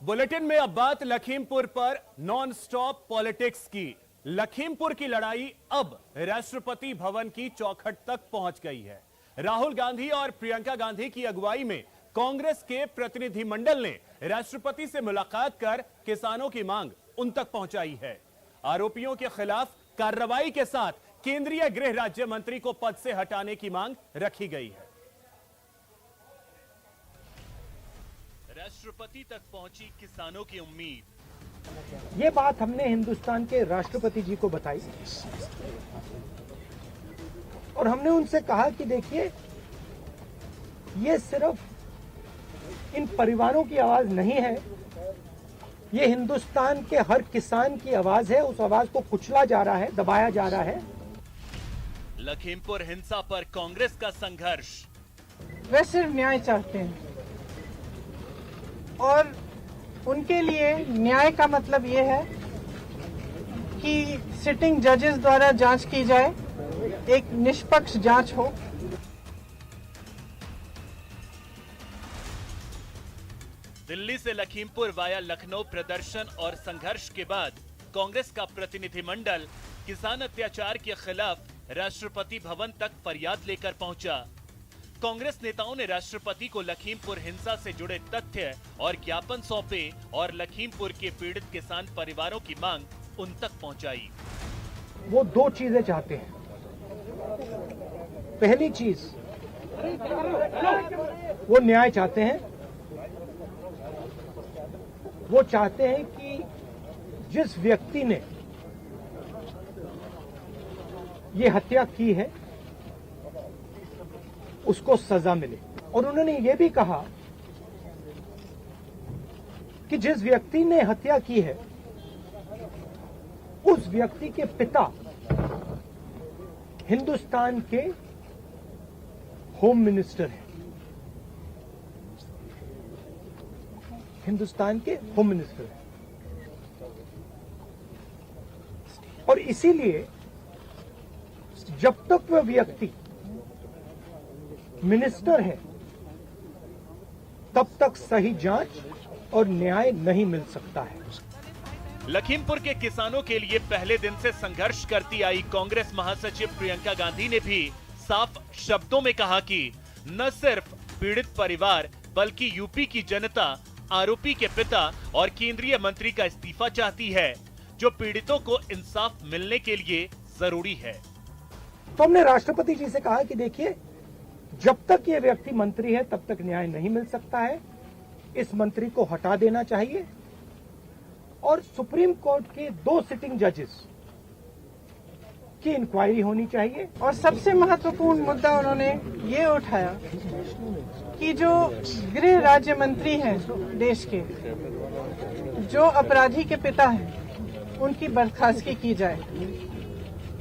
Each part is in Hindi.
बुलेटिन में अब बात लखीमपुर पर नॉन स्टॉप पॉलिटिक्स की। लखीमपुर की लड़ाई अब राष्ट्रपति भवन की चौखट तक पहुंच गई है। राहुल गांधी और प्रियंका गांधी की अगुवाई में कांग्रेस के प्रतिनिधिमंडल ने राष्ट्रपति से मुलाकात कर किसानों की मांग उन तक पहुंचाई है। आरोपियों के खिलाफ कार्रवाई के साथ केंद्रीय गृह राज्य मंत्री को पद से हटाने की मांग रखी गई है। राष्ट्रपति तक पहुंची किसानों की उम्मीद। ये बात हमने हिंदुस्तान के राष्ट्रपति जी को बताई और हमने उनसे कहा कि देखिए, ये सिर्फ इन परिवारों की आवाज नहीं है, ये हिंदुस्तान के हर किसान की आवाज है। उस आवाज को कुचला जा रहा है, दबाया जा रहा है। लखीमपुर हिंसा पर कांग्रेस का संघर्ष। वे सिर्फ न्याय चाहते हैं और उनके लिए न्याय का मतलब ये है कि सिटिंग जजेस द्वारा जांच की जाए, एक निष्पक्ष जांच हो। दिल्ली से लखीमपुर वाया लखनऊ प्रदर्शन और संघर्ष के बाद कांग्रेस का प्रतिनिधिमंडल किसान अत्याचार के खिलाफ राष्ट्रपति भवन तक फरियाद लेकर पहुंचा। कांग्रेस नेताओं ने राष्ट्रपति को लखीमपुर हिंसा से जुड़े तथ्य और ज्ञापन सौंपे और लखीमपुर के पीड़ित किसान परिवारों की मांग उन तक पहुंचाई। वो दो चीजें चाहते हैं। पहली चीज, वो न्याय चाहते हैं। वो चाहते हैं कि जिस व्यक्ति ने ये हत्या की है उसको सजा मिले। और उन्होंने ये भी कहा कि जिस व्यक्ति ने हत्या की है उस व्यक्ति के पिता हिंदुस्तान के होम मिनिस्टर हैं। हिंदुस्तान के होम मिनिस्टर हैं और इसीलिए जब तक वह व्यक्ति मिनिस्टर है तब तक सही जांच और न्याय नहीं मिल सकता है। लखीमपुर के किसानों के लिए पहले दिन से संघर्ष करती आई कांग्रेस महासचिव प्रियंका गांधी ने भी साफ शब्दों में कहा कि न सिर्फ पीड़ित परिवार बल्कि यूपी की जनता आरोपी के पिता और केंद्रीय मंत्री का इस्तीफा चाहती है, जो पीड़ितों को इंसाफ मिलने के लिए जरूरी है। तो हमने राष्ट्रपति जी से कहा कि देखिए, जब तक ये व्यक्ति मंत्री है तब तक न्याय नहीं मिल सकता है। इस मंत्री को हटा देना चाहिए और सुप्रीम कोर्ट के 2 सिटिंग जजेस की इंक्वायरी होनी चाहिए। और सबसे महत्वपूर्ण मुद्दा उन्होंने ये उठाया कि जो गृह राज्य मंत्री हैं देश के, जो अपराधी के पिता हैं, उनकी बर्खास्तगी की जाए।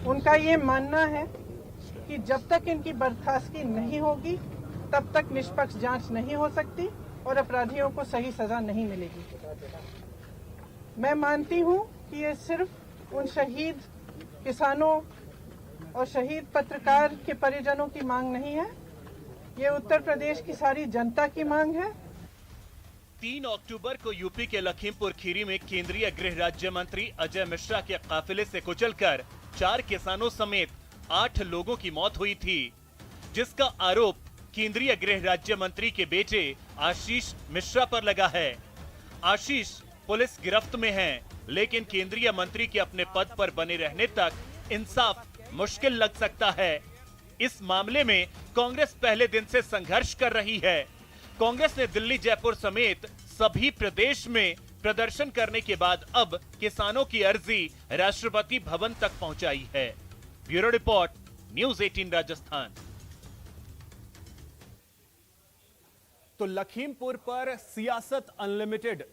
उनका ये मानना है कि जब तक इनकी बर्खास्तगी नहीं होगी तब तक निष्पक्ष जांच नहीं हो सकती और अपराधियों को सही सजा नहीं मिलेगी। मैं मानती हूं कि ये सिर्फ उन शहीद किसानों और शहीद पत्रकार के परिजनों की मांग नहीं है, ये उत्तर प्रदेश की सारी जनता की मांग है। 3 अक्टूबर को यूपी के लखीमपुर खीरी में केंद्रीय गृह राज्य मंत्री अजय मिश्रा के काफिले से कुचलकर 4 किसानों समेत 8 लोगों की मौत हुई थी, जिसका आरोप केंद्रीय गृह राज्य मंत्री के बेटे आशीष मिश्रा पर लगा है। आशीष पुलिस गिरफ्त में हैं, लेकिन केंद्रीय मंत्री के अपने पद पर बने रहने तक इंसाफ मुश्किल लग सकता है। इस मामले में कांग्रेस पहले दिन से संघर्ष कर रही है। कांग्रेस ने दिल्ली, जयपुर समेत सभी प्रदेश में प्रदर्शन करने के बाद अब किसानों की अर्जी राष्ट्रपति भवन तक पहुंचाई है। Bureau report, news 18 Rajasthan. तो लखीमपुर पर सियासत अनलिमिटेड